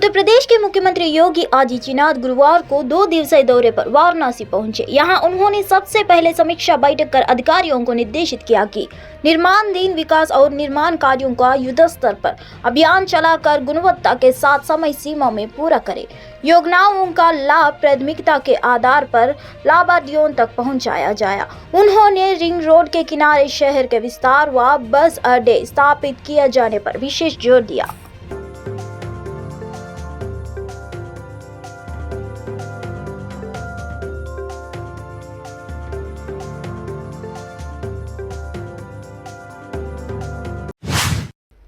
उत्तर प्रदेश के मुख्यमंत्री योगी आदित्यनाथ गुरुवार को 2 दिवसीय दौरे पर वाराणसी पहुंचे। यहां उन्होंने सबसे पहले समीक्षा बैठक कर अधिकारियों को निर्देशित किया कि निर्माणाधीन विकास और निर्माण कार्यों का युद्ध स्तर पर अभियान चलाकर गुणवत्ता के साथ समय सीमा में पूरा करें। योजनाओं का लाभ प्राथमिकता के आधार पर लाभार्थियों तक पहुंचाया जाए। उन्होंने रिंग रोड के किनारे शहर के विस्तार व बस अड्डे स्थापित किए जाने पर विशेष जोर दिया।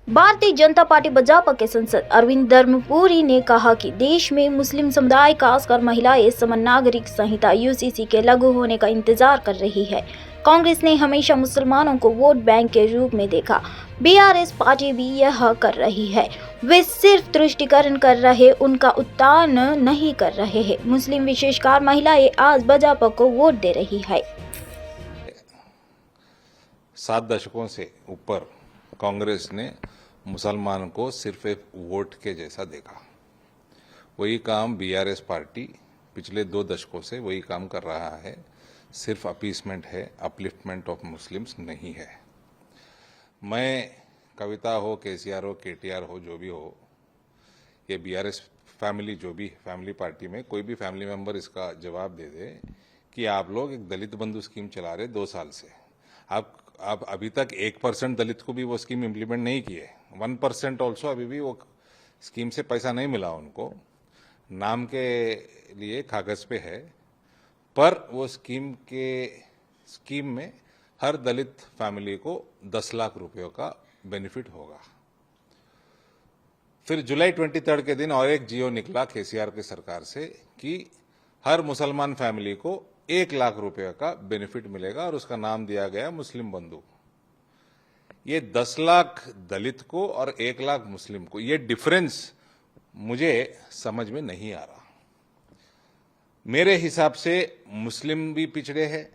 भारतीय जनता पार्टी भाजपा के सांसद अरविंद धर्मपुरी ने कहा कि देश में मुस्लिम समुदाय खासकर महिलाएं समान नागरिक संहिता यूसीसी के लागू होने का इंतजार कर रही है। कांग्रेस ने हमेशा मुसलमानों को वोट बैंक के रूप में देखा। बीआरएस पार्टी भी यह कर रही है। वे सिर्फ तुष्टीकरण कर रहे, उनका उत्थान नहीं कर रहे हैं। मुस्लिम विशेषकर महिलाएं आज भाजपा को वोट दे रही है। 7 दशकों से ऊपर कांग्रेस ने मुसलमान को सिर्फ एक वोट के जैसा देखा। वही काम बीआरएस पार्टी पिछले 2 दशकों से वही काम कर रहा है। सिर्फ अपीसमेंट है, अपलिफ्टमेंट ऑफ मुस्लिम्स नहीं है। मैं कविता हो, केसीआर हो, केटीआर हो, जो भी हो, ये बीआरएस फैमिली जो भी फैमिली पार्टी में कोई भी फैमिली मेंबर इसका जवाब दे दे कि आप लोग एक दलित बंधु स्कीम चला रहे 2 साल से, आप अभी तक 1% दलित को भी वो स्कीम इम्प्लीमेंट नहीं किए। 1% ऑल्सो अभी भी वो स्कीम से पैसा नहीं मिला उनको, नाम के लिए कागज पे है, पर वो स्कीम में हर दलित फैमिली को 10 लाख रुपयों का बेनिफिट होगा। फिर जुलाई 23 के दिन और एक जियो निकला केसीआर की सरकार से कि हर मुसलमान फैमिली को 1 लाख रुपए का बेनिफिट मिलेगा और उसका नाम दिया गया मुस्लिम बंधु। ये 10 लाख दलित को और 1 लाख मुस्लिम को, ये डिफरेंस मुझे समझ में नहीं आ रहा। मेरे हिसाब से मुस्लिम भी पिछड़े हैं,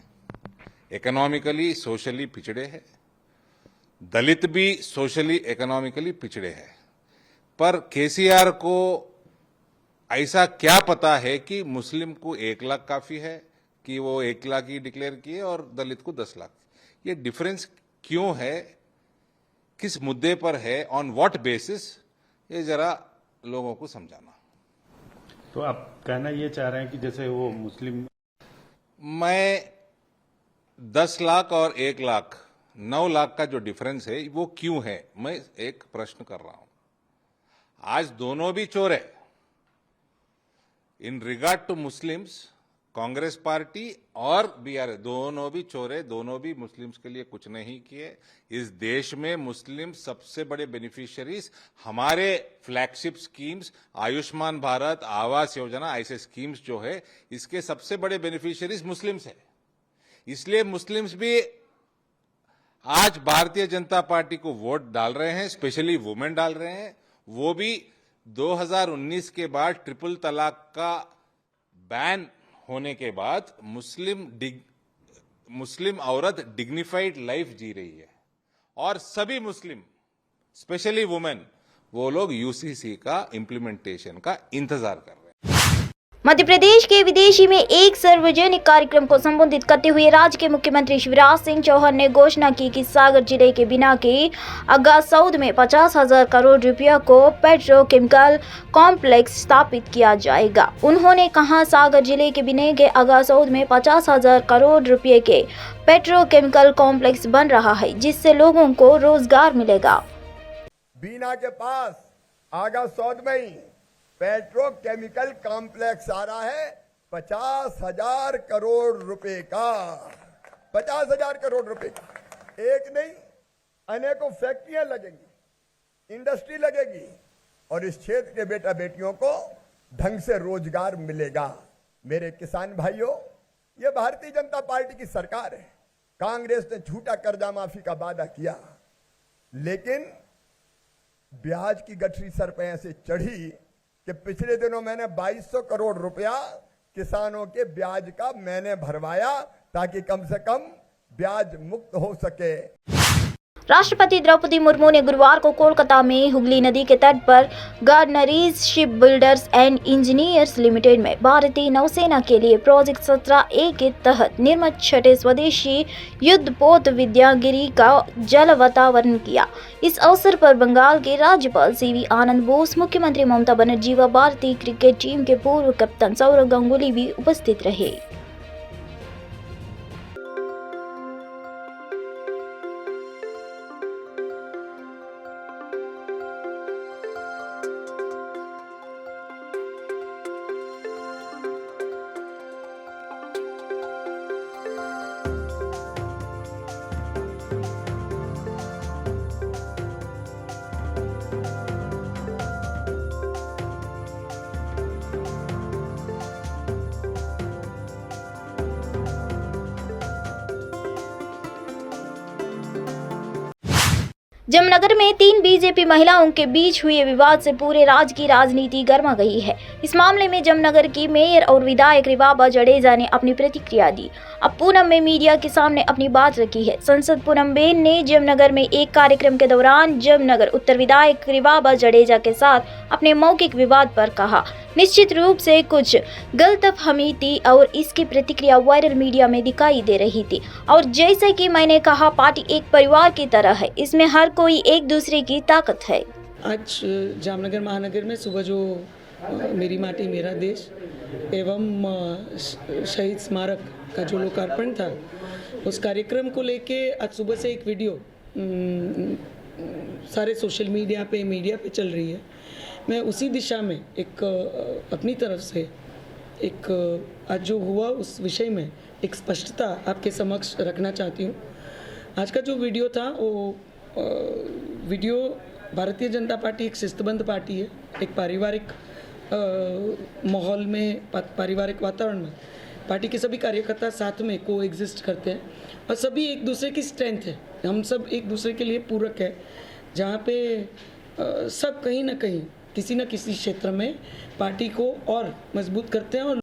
इकोनॉमिकली सोशली पिछड़े हैं, दलित भी सोशली इकोनॉमिकली पिछड़े हैं, पर केसीआर को ऐसा क्या पता है कि मुस्लिम को 1 लाख काफी है कि वो 1 लाख ही डिक्लेयर किए और दलित को 10 लाख। ये डिफरेंस क्यों है, किस मुद्दे पर है, ऑन व्हाट बेसिस, ये जरा लोगों को समझाना। तो आप कहना ये चाह रहे हैं कि जैसे वो मुस्लिम, मैं 10 लाख और 1 लाख 9 लाख का जो डिफरेंस है वो क्यों है, मैं एक प्रश्न कर रहा हूं। आज दोनों भी चोर है। In regard to Muslims, Congress party और बीआरएस दोनों भी चोरे, दोनों भी मुस्लिम्स के लिए कुछ नहीं किए। इस देश में मुस्लिम सबसे बड़े बेनिफिशियरीज, हमारे फ्लैगशिप स्कीम्स, आयुष्मान भारत, आवास योजना, ऐसे स्कीम्स जो है, इसके सबसे बड़े बेनिफिशियरीज मुस्लिम्स है। इसलिए मुस्लिम्स भी आज भारतीय जनता पार्टी को वोट डाल रहे हैं, स्पेशली वुमेन डाल रहे हैं। वो भी 2019 के बाद ट्रिपल तलाक का बैन होने के बाद मुस्लिम औरत डिग्निफाइड लाइफ जी रही है, और सभी मुस्लिम स्पेशली वुमेन वो लोग यूसीसी का इंप्लीमेंटेशन का इंतजार कर रहे हैं। मध्य प्रदेश के विदेशी में एक सार्वजनिक कार्यक्रम को संबोधित करते हुए राज्य के मुख्यमंत्री शिवराज सिंह चौहान ने घोषणा की कि सागर जिले के बिना के अगासौद में 50,000 करोड़ रुपया को पेट्रोकेमिकल कॉम्प्लेक्स स्थापित किया जाएगा। उन्होंने कहा, सागर जिले के बिना के अगासौद में 50,000 करोड़ रुपये के पेट्रोकेमिकल कॉम्प्लेक्स बन रहा है, जिससे लोगों को रोजगार मिलेगा। बीना के पास आगासौद में ही पेट्रोकेमिकल कॉम्प्लेक्स आ रहा है 50,000 करोड़ रुपए का। 50,000 करोड़ रुपए का एक नहीं, अनेकों फैक्ट्रियां लगेंगी, इंडस्ट्री लगेगी, और इस क्षेत्र के बेटा बेटियों को ढंग से रोजगार मिलेगा। मेरे किसान भाइयों, ये भारतीय जनता पार्टी की सरकार है। कांग्रेस ने झूठा कर्जा माफी का वादा किया, लेकिन ब्याज की गठरी सर पे ऐसे चढ़ी कि पिछले दिनों मैंने 2200 करोड़ रुपया किसानों के ब्याज का मैंने भरवाया, ताकि कम से कम ब्याज मुक्त हो सके। राष्ट्रपति द्रौपदी मुर्मू ने गुरुवार को कोलकाता में हुगली नदी के तट पर Garden Reach ship builders and engineers limited में भारतीय नौसेना के लिए प्रोजेक्ट 17A के तहत निर्मित छठे स्वदेशी युद्धपोत विद्यागिरी का जल अवतरण किया। इस अवसर पर बंगाल के राज्यपाल CV आनंद बोस, मुख्यमंत्री ममता बनर्जी व भारतीय क्रिकेट टीम के पूर्व कप्तान सौरव गांगुली भी उपस्थित रहे। जमनगर में 3 बीजेपी महिलाओं के बीच हुए विवाद से पूरे राज्य की राजनीति गर्मा गई है। इस मामले में जमनगर की मेयर और विधायक रिवाबा जडेजा ने अपनी प्रतिक्रिया दी। अब पूनम में मीडिया के सामने अपनी बात रखी है। सांसद पूनमबेन ने जमनगर में एक कार्यक्रम के दौरान जमनगर उत्तर विधायक रिवाबा जडेजा के साथ अपने मौखिक विवाद पर कहा, निश्चित रूप से कुछ गलतफहमी थी और इसकी प्रतिक्रिया वायरल मीडिया में दिखाई दे रही थी। और जैसे कि मैंने कहा, पार्टी एक परिवार की तरह है, इसमें हर कोई एक दूसरे की ताकत है। आज जामनगर महानगर में सुबह जो मेरी माटी मेरा देश एवं शहीद स्मारक का जो लोकार्पण था, उस कार्यक्रम को लेके आज सुबह से एक वीडियो सारे सोशल मीडिया पे चल रही है। मैं उसी दिशा में एक अपनी तरफ से एक आज जो हुआ उस विषय में एक स्पष्टता आपके समक्ष रखना चाहती हूँ। आज का जो वीडियो था वो वीडियो भारतीय जनता पार्टी एक शिस्तबद्ध पार्टी है। एक पारिवारिक माहौल में, पारिवारिक वातावरण में पार्टी के सभी कार्यकर्ता साथ में को एग्जिस्ट करते हैं और सभी एक दूसरे की स्ट्रेंथ है। हम सब एक दूसरे के लिए पूरक है, जहाँ पे सब कहीं ना कहीं किसी न किसी क्षेत्र में पार्टी को और मजबूत करते हैं। और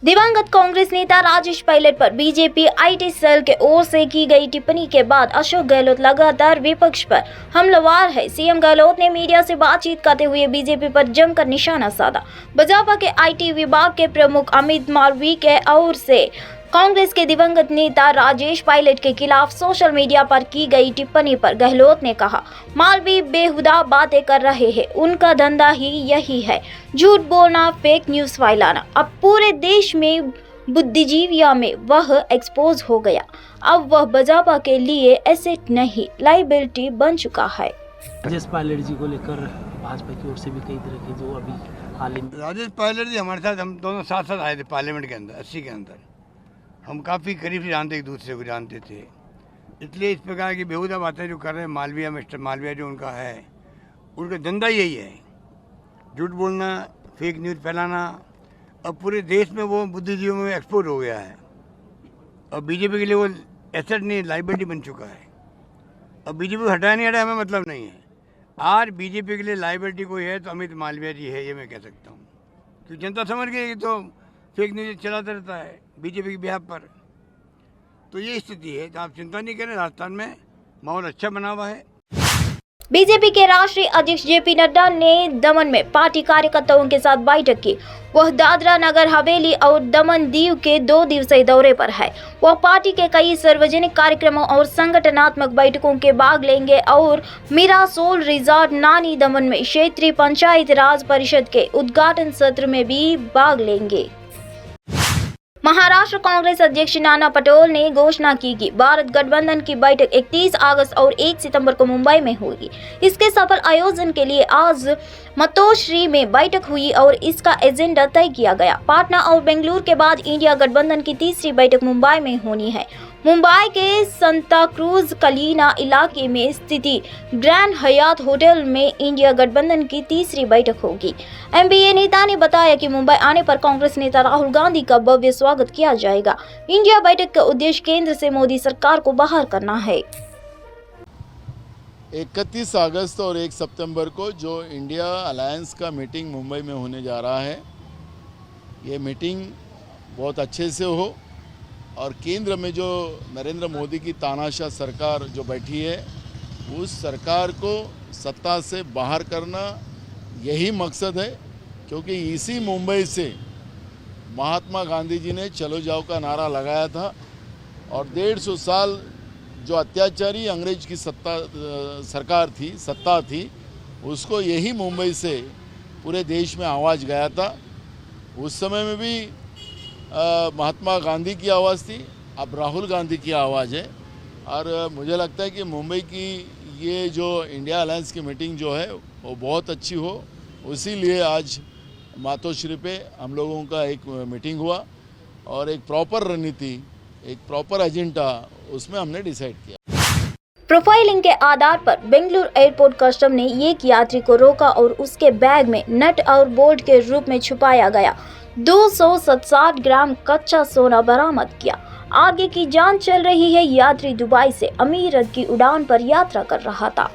दिवंगत कांग्रेस नेता राजेश पायलट पर बीजेपी IT सेल के ओर से की गई टिप्पणी के बाद अशोक गहलोत लगातार विपक्ष पर हमलावर है। सीएम गहलोत ने मीडिया से बातचीत करते हुए बीजेपी पर जमकर निशाना साधा। भाजपा के IT विभाग के प्रमुख अमित मालवीय के ओर से कांग्रेस के दिवंगत नेता राजेश पायलट के खिलाफ सोशल मीडिया पर की गई टिप्पणी पर गहलोत ने कहा, मालवीय बेहुदा बातें कर रहे हैं, उनका धंधा ही यही है, झूठ बोलना, फेक न्यूज फैलाना। अब पूरे देश में बुद्धिजीवियों में वह एक्सपोज हो गया। अब वह भाजपा के लिए एसेट नहीं, लाइबिलिटी बन चुका है। राजेश पायलट जी को लेकर भाजपा की ओर से भी कई तरह के जो अभी हाल ही राजेश पायलट जी हमारे साथ, हम दोनों साथ साथ आए थे पार्लियामेंट के अंदर 80 के अंदर। हम काफ़ी करीब से जानते, एक दूसरे को जानते थे, इसलिए इस प्रकार की बेहुदा बातें जो कर रहे हैं मालवीय, मिस्टर मालवीय जो उनका है, उनका धंधा यही है, झूठ बोलना, फेक न्यूज़ फैलाना। अब पूरे देश में वो बुद्धिजीवियों में एक्सपोज हो गया है और बीजेपी के लिए वो एसेट नहीं, लाइबिलिटी बन चुका है। अब बीजेपी को हटाया नहीं, हटाया हमें मतलब नहीं है। आज बीजेपी के लिए लाइबिलिटी कोई है तो अमित मालवीय जी है, ये मैं कह सकता हूँ। तो जनता समझ गई कि तो फेक न्यूज चलाता रहता है बीजेपी के बिहाफ पर। तो ये स्थिति है, तो आप चिंता नहीं करें, राजस्थान में माहौल अच्छा बना हुआ है। बीजेपी के राष्ट्रीय अध्यक्ष JP नड्डा ने दमन में पार्टी कार्यकर्ताओं के साथ बैठक की। वह दादरा नगर हवेली और दमन दीव के 2 दिवसीय दौरे पर है। वह पार्टी के कई सार्वजनिक कार्यक्रमों और संगठनात्मक बैठकों के भाग लेंगे और मिरासोल रिजॉर्ट नानी दमन में क्षेत्रीय पंचायत राज परिषद के उद्घाटन सत्र में भी भाग लेंगे। महाराष्ट्र कांग्रेस अध्यक्ष नाना पटोले ने घोषणा की कि भारत गठबंधन की बैठक 31 अगस्त और 1 सितंबर को मुंबई में होगी। इसके सफल आयोजन के लिए आज मतोश्री में बैठक हुई और इसका एजेंडा तय किया गया। पटना और बेंगलुरु के बाद इंडिया गठबंधन की तीसरी बैठक मुंबई में होनी है। मुंबई के सांता क्रूज कलीना इलाके में स्थित ग्रैंड हयात होटल में इंडिया गठबंधन की तीसरी बैठक होगी। MBA नेता ने बताया कि मुंबई आने पर कांग्रेस नेता राहुल गांधी का भव्य स्वागत किया जाएगा। इंडिया बैठक का उद्देश्य केंद्र से मोदी सरकार को बाहर करना है। 31 अगस्त और 1 सितंबर को जो इंडिया अलायंस का मीटिंग मुंबई में होने जा रहा है, ये मीटिंग बहुत अच्छे से हो और केंद्र में जो नरेंद्र मोदी की तानाशाह सरकार जो बैठी है उस सरकार को सत्ता से बाहर करना यही मकसद है, क्योंकि इसी मुंबई से महात्मा गांधी जी ने चलो जाओ का नारा लगाया था और 150 साल जो अत्याचारी अंग्रेज की सत्ता थी उसको यही मुंबई से पूरे देश में आवाज़ गया था। उस समय में भी महात्मा गांधी की आवाज़ थी, अब राहुल गांधी की आवाज़ है। और मुझे लगता है कि मुंबई की ये जो इंडिया अलायंस की मीटिंग जो है वो बहुत अच्छी हो, इसीलिए आज मातोश्री पे हम लोगों का एक मीटिंग हुआ और एक प्रॉपर रणनीति, एक प्रॉपर एजेंडा उसमें हमने डिसाइड किया। प्रोफाइलिंग के आधार पर बेंगलुरु एयरपोर्ट कस्टम ने एक यात्री को रोका और उसके बैग में नट और बोल्ट के रूप में छुपाया गया 267 ग्राम कच्चा सोना बरामद किया। आगे की जांच चल रही है। यात्री दुबई से अमीरत की उड़ान पर यात्रा कर रहा था।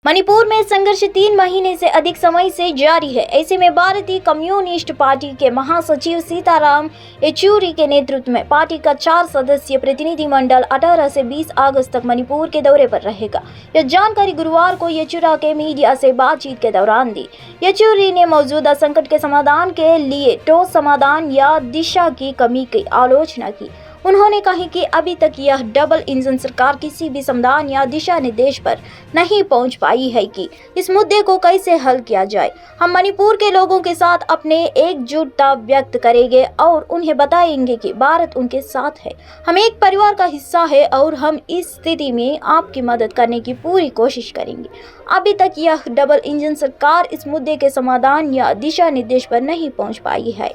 मणिपुर में संघर्ष 3 महीने से अधिक समय से जारी है। ऐसे में भारतीय कम्युनिस्ट पार्टी के महासचिव सीताराम येचुरी के नेतृत्व में पार्टी का 4 सदस्यीय प्रतिनिधिमंडल 18 से 20 अगस्त तक मणिपुर के दौरे पर रहेगा। यह जानकारी गुरुवार को येचुरी के मीडिया से बातचीत के दौरान दी। येचुरी ने मौजूदा संकट के समाधान के लिए ठोस समाधान या दिशा की कमी की आलोचना की। उन्होंने कहा कि अभी तक यह डबल इंजन सरकार किसी भी समाधान या दिशा निर्देश पर नहीं पहुंच पाई है कि इस मुद्दे को कैसे हल किया जाए। हम मणिपुर के लोगों के साथ अपने एकजुटता व्यक्त करेंगे और उन्हें बताएंगे कि भारत उनके साथ है। हम एक परिवार का हिस्सा है और हम इस स्थिति में आपकी मदद करने की पूरी कोशिश करेंगे। अभी तक यह डबल इंजन सरकार इस मुद्दे के समाधान या दिशा निर्देश पर नहीं पहुँच पाई है।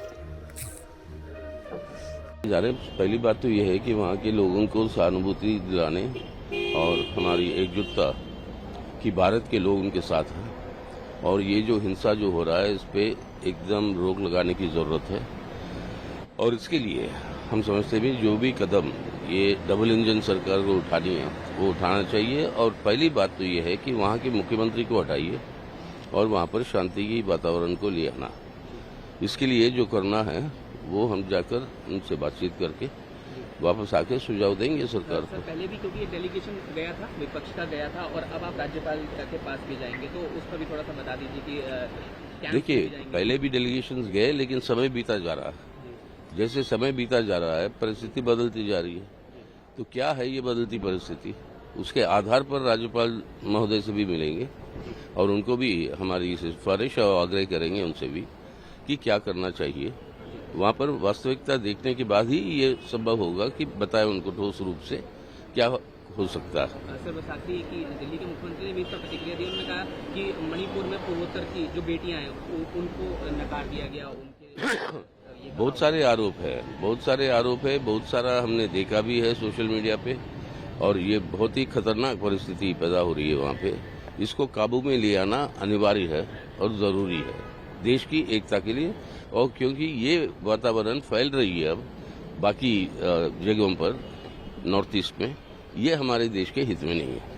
पहली बात तो यह है कि वहाँ के लोगों को सहानुभूति दिलाने और हमारी एकजुटता कि भारत के लोग उनके साथ हैं और ये जो हिंसा जो हो रहा है इस पे एकदम रोक लगाने की ज़रूरत है। और इसके लिए हम समझते भी जो भी कदम ये डबल इंजन सरकार को उठानी है वो उठाना चाहिए। और पहली बात तो ये है कि वहाँ के मुख्यमंत्री को हटाइए और वहाँ पर शांति की वातावरण को ले आना। इसके लिए जो करना है वो हम जाकर उनसे बातचीत करके वापस आके सुझाव देंगे सरकार को। पहले भी क्योंकि डेलीगेशन गया था, विपक्ष का गया था और अब आप राज्यपाल के पास भी जाएंगे, तो उस पर भी थोड़ा सा बता दीजिए कि देखिए पहले भी डेलीगेशन गए लेकिन समय बीता जा रहा है। जैसे समय बीता जा रहा है परिस्थिति बदलती जा रही है। तो क्या है ये बदलती परिस्थिति, उसके आधार पर राज्यपाल महोदय से भी मिलेंगे और उनको भी हमारी सिफारिश और आग्रह करेंगे उनसे भी कि क्या करना चाहिए। वहाँ पर वास्तविकता देखने के बाद ही ये संभव होगा कि बताएं उनको ठोस रूप से क्या हो सकता है। सर बस आखिरी कि दिल्ली के मुख्यमंत्री ने भी इसका प्रतिक्रिया दी। उन्होंने कहा कि मणिपुर में पूर्वोत्तर की जो बेटियां हैं उनको नकार दिया गया। उनके बहुत सारे आरोप है, बहुत सारा हमने देखा भी है सोशल मीडिया पे और ये बहुत ही खतरनाक परिस्थिति पैदा हो रही है वहाँ पे। इसको काबू में ले आना अनिवार्य है और जरूरी है देश की एकता के लिए। और क्योंकि ये वातावरण फैल रही है अब बाकी जगहों पर नॉर्थ ईस्ट में, ये हमारे देश के हित में नहीं है।